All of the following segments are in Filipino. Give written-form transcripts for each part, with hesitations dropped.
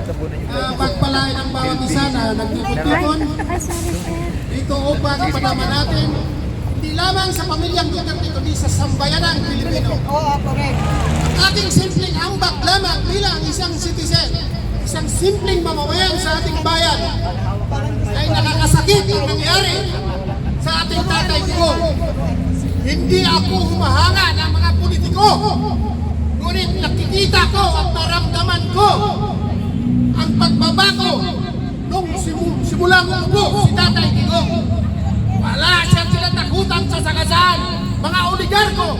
pagpalain ang bawat isa na nagtipon-tipon dito upang ipanaman natin hindi lamang sa pamilyang Duterte kundi sa sambayanang Pilipino. Ang ating simpleng ambak lamang bilang isang citizen, isang simpleng mamamayan sa ating bayan ay nakakasakit ang nangyari sa ating Tatay Digong. Hindi ako humahanga ng mga politiko, ngunit nakikita ko at naramdaman ko ang pagbabago nung simula ko po si Tatay Digong. Wala siyang kinatakutan sa sagasaan, mga oligarko,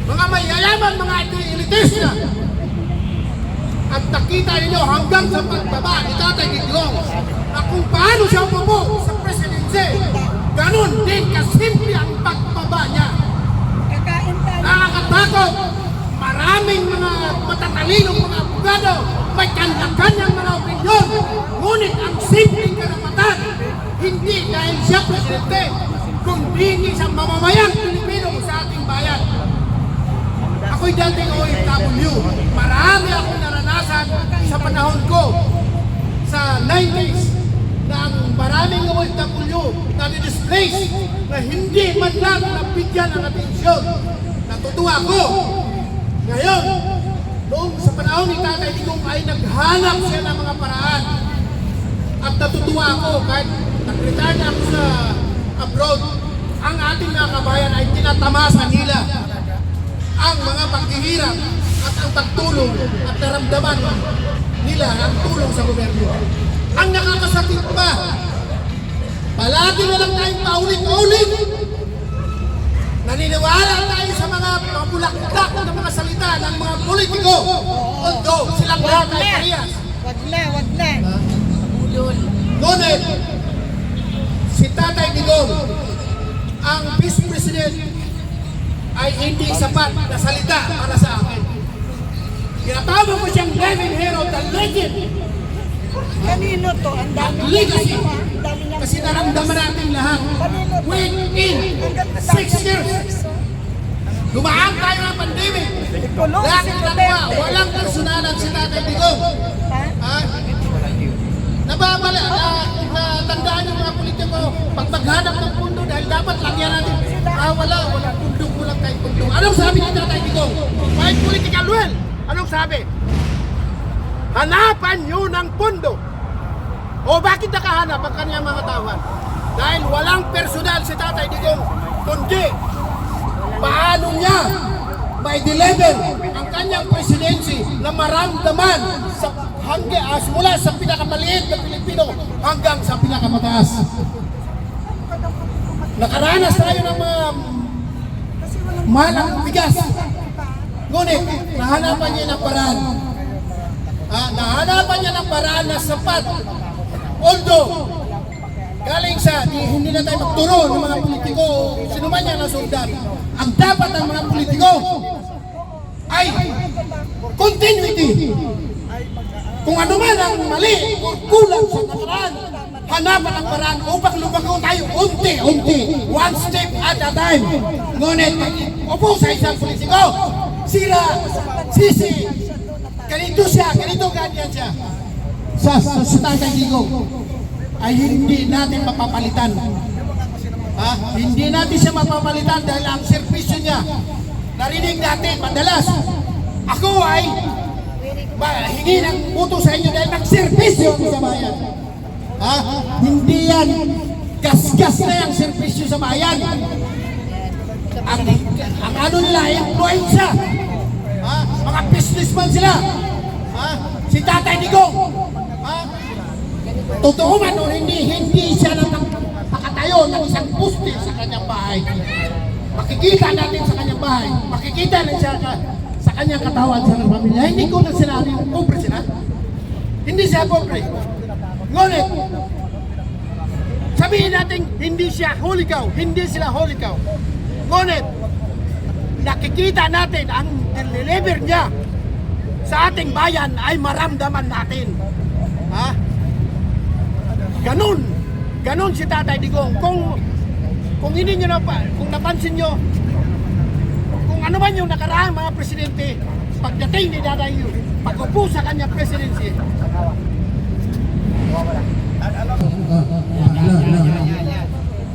mga mayayaman, mga elitista. At nakita ninyo hanggang sa pagbaba ni Tatay Digong na kung paano siya umupo sa presidency, ganun din kasimple ang pagbaba niya. Nakakatakot. Maraming mga matatalinong mga abogado, may kanya-kanyang mga opinyon, ngunit ang simpleng karapatan, hindi dahil siya presidente, kundi isang mamamayang Pilipino sa ating bayan. Ako'y dating OFW. Marami akong naranasan sa panahon ko sa 90s na ang maraming OFW na di-displace na hindi man lang nabigyan ng atensyon. Natutuwa ko. Ngayon, noong sa panahon ni Tatay Digong ay naghanap siya ng mga paraan. At natutuwa ako kahit nag-retire na ako sa abroad, ang ating mga kabayan ay tinatamasa nila ang mga paghihirap at ang pagtulong at naramdaman nila ang tulong sa gobyerno. Ang nakakasakit pa, palagi na lang tayong paulit-ulit. Naniniwala tayo sa mga bulakdak ng mga salita ng mga politiko. Although silang lahat ay parehas. Wag na. Ngunit, si Tatay Digong, ang Vice President, ay hindi sapat na salita para sa akin. Tinatawag ko siyang living hero, the legend. Kanino to? Ang dami Legacy. na. Kasi naramdaman natin lahat. Within 6 years, lumaan tayo ng pandemic. Dahil dalawa, walang personalan si Tatay Digong. Nababala, natandaan yung mga politiko, pag maghanap ng pundo dahil dapat lagyan natin. Wala pundo, kulang tayo pundo. Anong sabi ni Tatay Digong? Kahit political well, anong sabi? Hanapan nyo ng pundo. O bakit nakahanap ang kanyang mga tauhan? Dahil walang personal si Tatay Digong, kundi paano niya may deliver ang kanyang presidency na maramdaman sa mula sa pinakamaliit na Pilipino hanggang sa pinakamataas. Nakaranas tayo ng mga malang bigas. Ngunit, nahanapan niya ng paraan. Nahanapan niya ng paraan na sapat. Although, galing sa, hindi na tayo magturo ng mga politiko, sino man yan ang sundan. Ang dapat ng mga politiko ay continuity. Kung ano man ang mali o kulang sa nakaraan, hanapan ang paraan upang lumago tayo unti-unti, one step at a time. Ngunit, upo sa isang politiko, sira, sisi, ganito siya, ganito ganyan siya. Sa Tatay Digong ay hindi natin mapapalitan. Hindi natin siya mapapalitan dahil ang servisyo niya, narinig natin madalas, ako ay hingi ng puto sa inyo dahil nagservisyo sa bayan. Hindi yan gas-gas na yung servisyo sa bayan. Ang ano nila, influensya. Mga businessman sila. Si Tatay Digong. Totoo man o hindi siya nakatayo ng isang poste sa kanyang bahay. Makikita natin sa kanyang bahay. Makikita natin siya sa kanyang katawan sa pamilya. Hindi ko na sinabi yung pobre sila. Hindi siya pobre. Ngunit, sabihin natin hindi siya holy cow. Hindi sila holy cow. Ngunit, nakikita natin ang deliver niya sa ating bayan ay maramdaman natin. Ganon si Tatay Digong. Kung hindi nyo kung napansin nyo, kung ano man yung nakaraang mga presidente, pagdating ni Daday Yu, pag-upo sa kanyang presidency,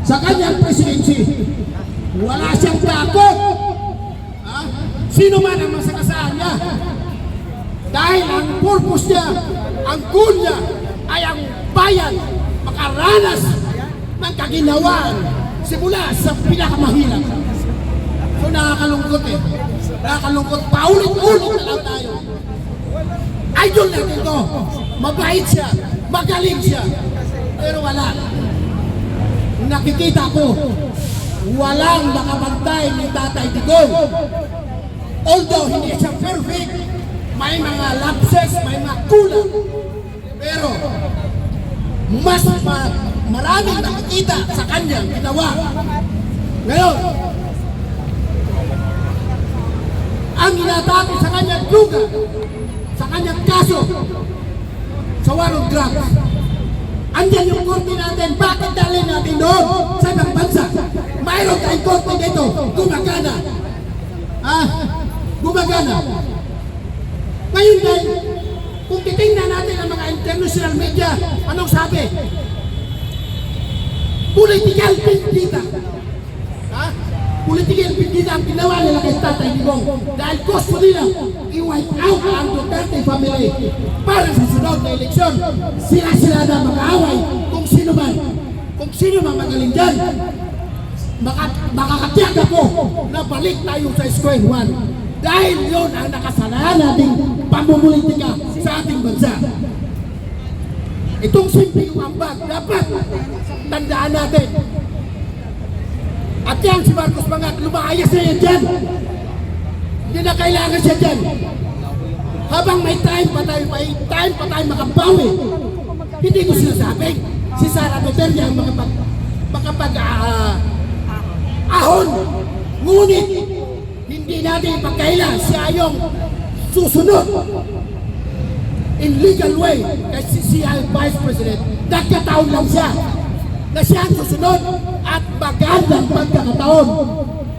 sa kanyang presidency, wala siyang takot. Ha? Sino man ang masakasaan niya. Dahil ang purpose niya, ang goal niya, ay ang bayan makaranas ng kaginawaan simula sa pinakamahirap. So nakakalungkot eh. Nakakalungkot. Paulit-ulit na lang tayo. Idol natin to. Mabait siya. Magaling siya. Pero wala. Nakikita ko, walang nakabantay ni Tatay Digong. Although hindi siya perfect, may mga lapses, may mga kulang. Pero maraming nakikita sa kanyang ginawa. Ngayon, ang inatake sa kanyang lugar, sa kanyang kaso, sa war on drugs. Andyan yung korte natin, bakit dalhin natin doon sa ibang bansa? Mayroon tayong korte dito, gumagana. Gumagana. Ngayon dahil, kung titingnan natin ang mga international media, anong sabi? Political bindita. Political bindita ang ginawa nila kay Tatay Digong. Dahil gusto nila i-wipe out ang Duterte family para sa sunod na eleksyon. Sila na mag-aaway kung sino man magaling dyan. Makakatiyak ako na balik tayo sa square one. Dahil yun ang nakasalanan nating pamumulitika sa ating bansa. Itong simpleng ambag, dapat tandaan natin. At yan si Marcos Mangat, lumaayas na yan dyan. Hindi na kailangan siya dyan. Habang may time pa tayo makabawi. Hindi ko sinasabing si Sara Duterte ang ahon. Ngunit, hindi natin ipagkaila siya yung susunod in legal way kasi siya ang Vice President. Nagkataon lang siya na siya ang susunod at magandang pagkakataon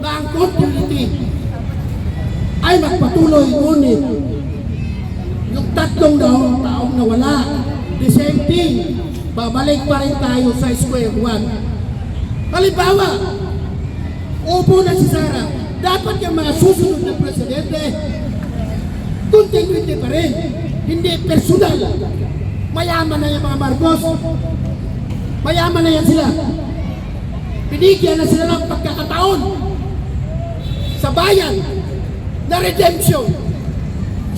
na ang continuity ay magpatuloy. Ngunit yung tatlong taong nawala, the same thing, babalik pa rin tayo sa square one. Halimbawa, upo na si Sara, dapat yung mga susunod na presidente continuity pa rin, hindi personal. Mayaman na yung mga Marcos, mayaman na yan sila. Binigyan na sila ng pagkakataon sa bayan na redemption.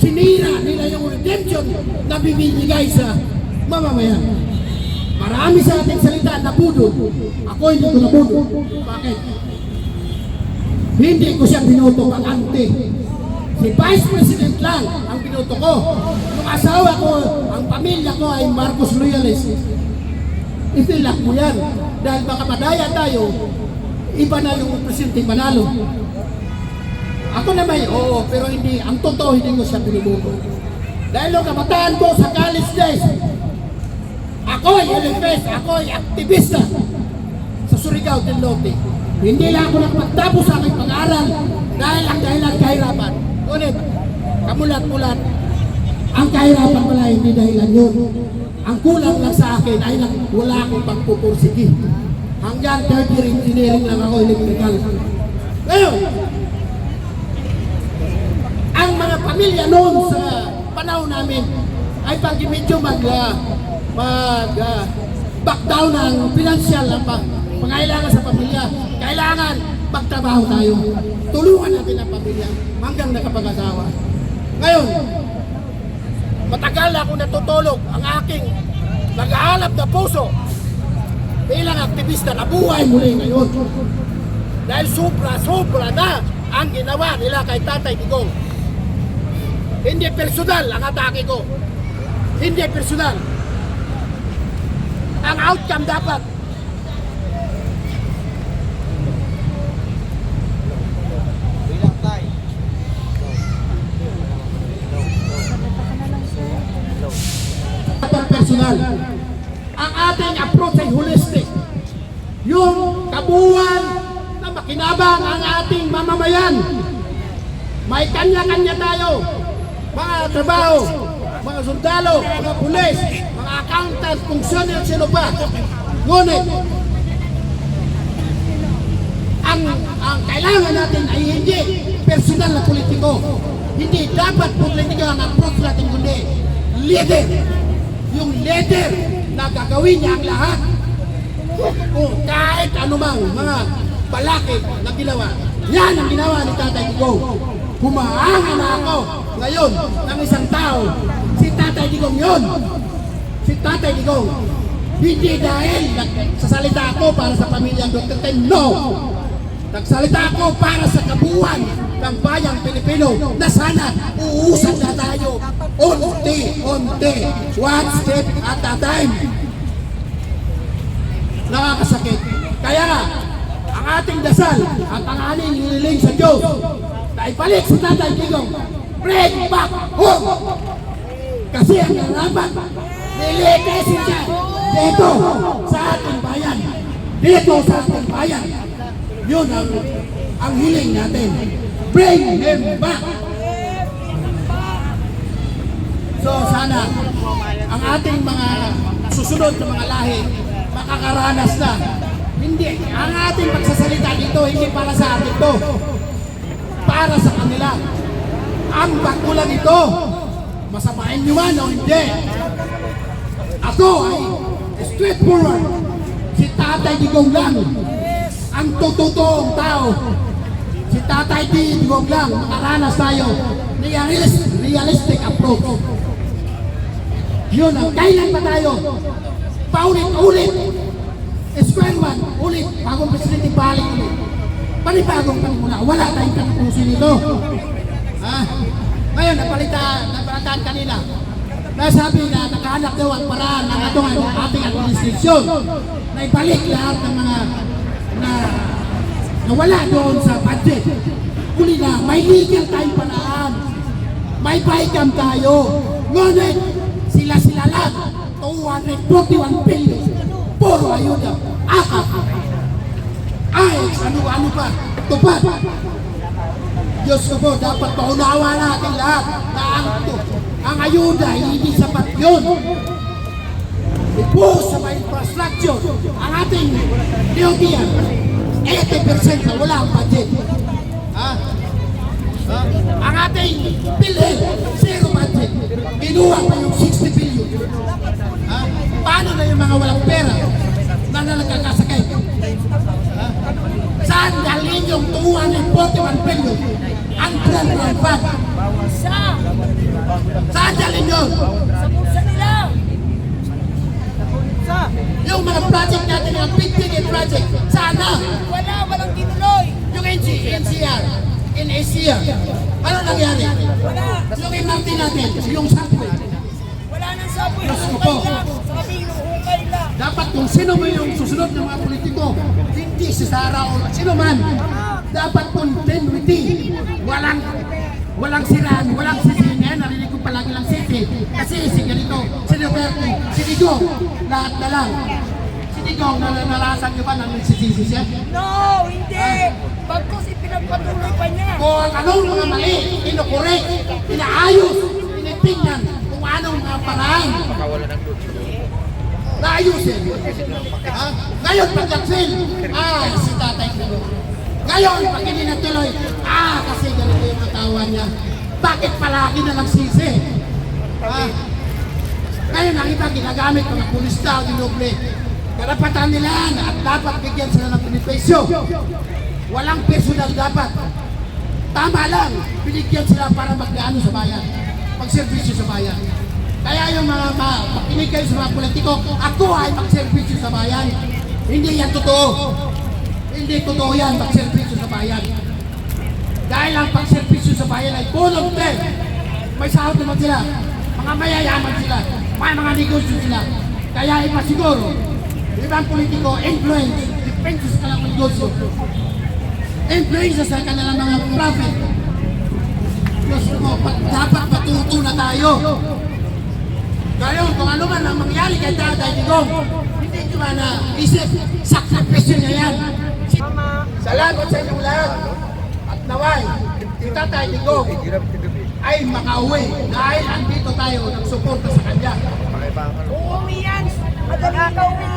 Sinira nila yung redemption na bibigay sa mamamayan. Marami sa ating salita na budol. Ako hindi ko na budol. Bakit? Hindi ko siya binoto ang ante. Si Vice President lang ang binoto ko. Yung asawa ko, ang pamilya ko ay Marcos loyalist. Itilak mo yan. Dahil baka madaya tayo, iba na yung presidente manalo. Ako naman, oo, pero hindi, ang totoo hindi ko siya binoto. Dahil yung kabataan ko sa college days, ako ay LFS, ako ay aktivista sa Surigao del Norte. Hindi lang ako nakapagtapos sa aking pag-aaral dahil ang dahilan kahirapan. Ngunit, kamulat-mulat, ang kahirapan pala hindi dahilan yun. Ang kulang lang sa akin ay wala akong pagpupursigi. Hanggang third year engineering lang ako, electrical. Ngayon, ang mga pamilya noon sa panahon namin ay pag medyo back down ang financial na pangailangan sa pamilya. Kailangan magtrabaho tayo. Tulungan natin ang pamilya hanggang nakapag-asawa. Ngayon, matagal ako natutulog ang aking nag-aalap na puso bilang aktivista na buhay muli ngayon. Dahil sobra na ang ginawa nila kay Tatay Digong. Hindi personal ang atake ko. Hindi personal. Ang outcome dapat personal. Ang ating approach ay holistic. Yung kabuuan na makinabang ang ating mamamayan. May kanya-kanya tayo. mga trabaho, mga sundalo, mga pulis, mga accountant, funksyoner, sino pa. Ngunit, ang kailangan natin ay hindi personal na politiko. Hindi dapat politiko ang approach natin, kundi leader. Yung leader na gagawin niya ang lahat. Kung kahit anumang mga balakid na ginawa, yan ang ginawa ni Tatay Digong. Humahanga na ako ngayon ng isang tao. Si Tatay Digong yun. Si Tatay Digong. Hindi dahil nagsasalita ako para sa pamilyang Duterte. No! Nagsalita ako para sa kabuuan ng bayang Pilipino na sana uusad na tayo unti-unti, one step at a time. Nakakasakit. Kaya nga, ang ating dasal at ang ating hiniling sa Diyos na ibalik si Tatay Digong, bring back home. Kasi ang narapat, nilikesin siya dito sa ating bayan. Dito sa ating bayan. Yun ang hiling natin. Bring him back. So sana ang ating mga susunod na mga lahi makakaranas na. Hindi, ang ating pagsasalita dito hindi para sa atin to. Para sa kanila. Ang bakulan ito, masamain nyo man o hindi. Ako ay straightforward. Si Tatay Digong lang ang totoong tao. Si Tatay Digong lang makaranas tayo realistic approach. Yun ang kailan pa tayo paulit-ulit square one ulit bagong presidente balik ulit panibagong panimula. Wala tayong katapusin nito. Ngayon napalitan kanina nasabi na nakahanap daw ang paraan ng ating administrasyon na ibalik lahat ng mga na wala doon sa budget. Uli na, may legal tayong paraan. May BICAM tayo. Ngunit, sila lang. 241 billion. Puro ayuda. Akap. Ay, ano pa. Tupad. Diyos ko po, dapat paunawa natin lahat na ang ayuda, hindi sapat yun. Ipost sa mga infrastructure ang ating DOTR 80% na wala ang budget. Ang ating PhilHealth zero budget. Kinuha pa yung 60 billion. Paano na yung mga walang pera na nagkakasakay? Saan galing yung 241 billion? Ang Grand Fund. Saan galing yun? Sa bulsa nila. Yung mga project natin, yung big project, sana. Walang tinuloy. Yung NCR, ano nangyari? Wala. Yung MRT natin, yung subway. Wala nang sabi. Diyos ko po. Sabi, hukay lang. Dapat kung sino mo yung susunod ng mga politiko, hindi si Sara o sino man, dapat continuity. Walang siraan, walang sisingin. Narinig ko palagi lang sisi. Kasi si ganito, si Roberto, si Digong, lahat na lang. Si Digong, nalasan nyo ba nang nagsisisi siya? No, hindi. Bagkus ipinagpatuloy pa niya. Kung anong mga mali, inukorek, inaayos, tinitingnan kung anong mga paraan. Naayusin. Ngayon pag-nag-fail, si Tatay Digong. Ngayon, pag hindi natuloy, kasi ganito yung katawan niya. Bakit palagi na lang sisi? Ngayon, ang iba ginagamit mga pulis daw, dinoble. Karapatan nila yan at dapat bigyan sila ng benepisyo. Walang personal dapat. Tama lang, binigyan sila para mag-ano sa bayan. Mag-servisyo sa bayan. Kaya yung mga makinig kayo sa mga politiko, ako ay mag-servisyo sa bayan. Hindi yan totoo. Hindi totoo yan, mag-servisyo sa bayan. Dahil ang pag-servisyo sa bayan ay tulong din. May sahod naman sila. Mga mayayaman sila. May mga negosyo sila. Kaya iba siguro, ibang politiko, influence, depende sa kanilang negosyo. Influence sa kanilang mga profit. Diyos ko, dapat matuto na tayo. Ngayon, kung ano man ang mangyari kay Tatay Digong, hindi nyo ba na isip, sakripisyo niya yan. Salamat sa inyong lahat. At naway, si Tatay Digong ay makauwi dahil andito tayo nagsuporta sa kanya. Uuwi yan. Madali ka uwi.